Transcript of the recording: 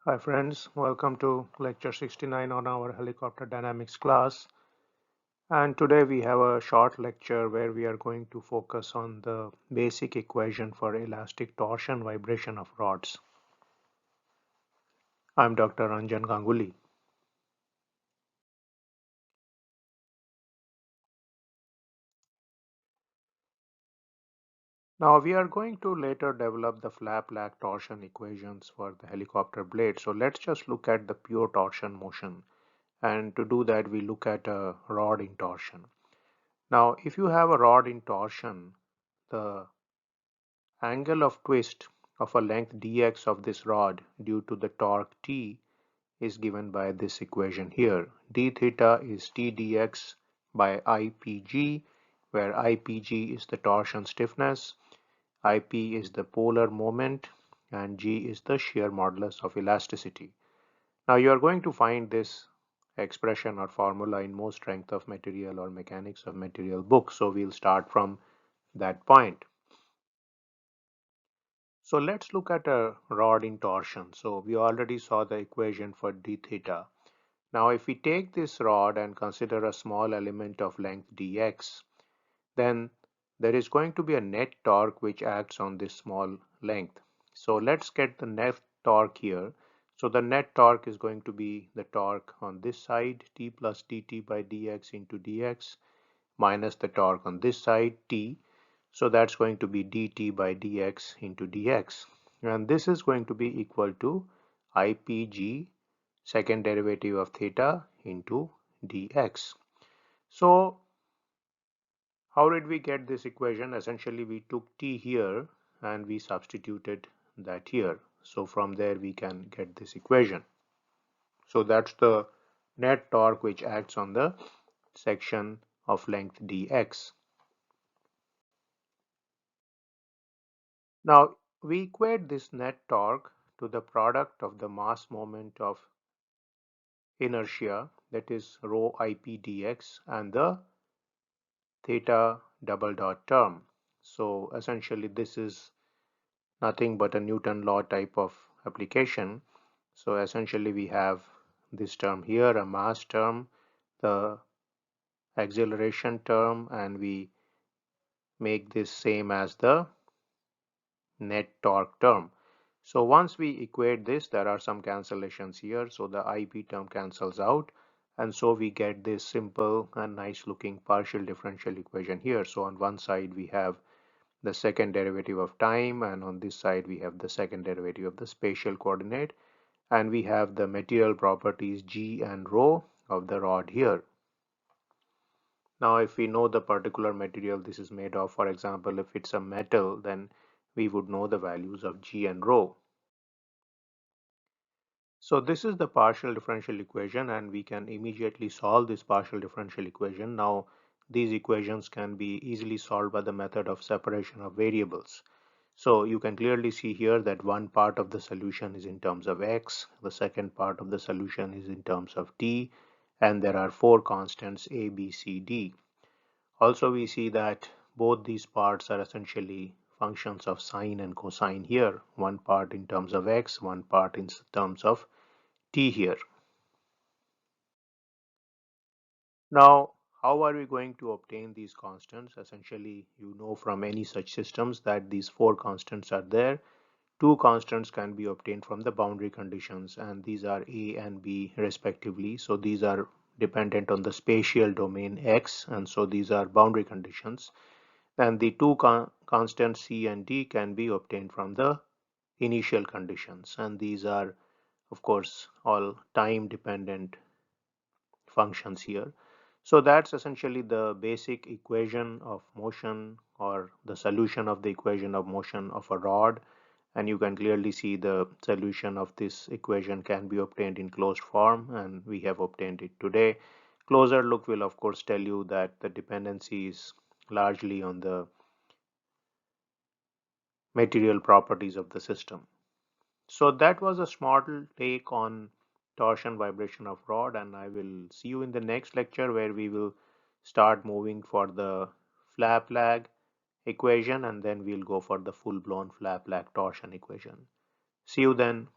Hi friends, welcome to lecture 69 on our helicopter dynamics class. And today we have a short lecture where we are going to focus on the basic equation for elastic torsion vibration of rods. I'm Dr. Ranjan Ganguly. Now we are going to later develop the flap-lag torsion equations for the helicopter blade. So let's just look at the pure torsion motion. And to do that, we look at a rod in torsion. Now, if you have a rod in torsion, the angle of twist of a length dx of this rod due to the torque T is given by this equation here. D theta is T dx by IPG, where IPG is the torsion stiffness, IP is the polar moment, and G is the shear modulus of elasticity. Now you are going to find this expression or formula in most strength of material or mechanics of material books. So we'll start from that point. So let's look at a rod in torsion. So we already saw the equation for d theta. Now if we take this rod and consider a small element of length dx, then there is going to be a net torque which acts on this small length. So let's get the net torque here. So the net torque is going to be the torque on this side, T plus dt by dx into dx, minus the torque on this side, T. So that's going to be dt by dx into dx. And this is going to be equal to IPG, second derivative of theta, into dx. So how did we get this equation? Essentially, we took T here and we substituted that here. So from there we can get this equation. So that's the net torque which acts on the section of length dx. Now we equate this net torque to the product of the mass moment of inertia, that is rho ip dx, and the theta double dot term. So essentially this is nothing but a Newton law type of application. So essentially we have this term here, a mass term, the acceleration term, and we make this same as the net torque term. So once we equate this, there are some cancellations here. So the IP term cancels out. And so we get this simple and nice looking partial differential equation here. So on one side we have the second derivative of time, and on this side we have the second derivative of the spatial coordinate, and we have the material properties G and rho of the rod here. Now if we know the particular material this is made of, for example if it's a metal, then we would know the values of G and rho. So this is the partial differential equation, and we can immediately solve this partial differential equation. Now these equations can be easily solved by the method of separation of variables. So you can clearly see here that one part of the solution is in terms of x, the second part of the solution is in terms of t, and there are four constants a, b, c, d. Also we see that both these parts are essentially functions of sine and cosine here, one part in terms of x, one part in terms of t here. Now, how are we going to obtain these constants? Essentially, you know from any such systems that these four constants are there. Two constants can be obtained from the boundary conditions, and these are A and B respectively. So these are dependent on the spatial domain X, and so these are boundary conditions. And the two constants C and D can be obtained from the initial conditions, and these are of course all time dependent functions here. So that's essentially the basic equation of motion, or the solution of the equation of motion of a rod, and you can clearly see the solution of this equation can be obtained in closed form, and we have obtained it today. Closer look will of course tell you that the dependency is largely on the material properties of the system. So that was a small take on torsion vibration of rod, and I will see you in the next lecture where we will start moving for the flap lag equation, and then we'll go for the full blown flap lag torsion equation. See you then.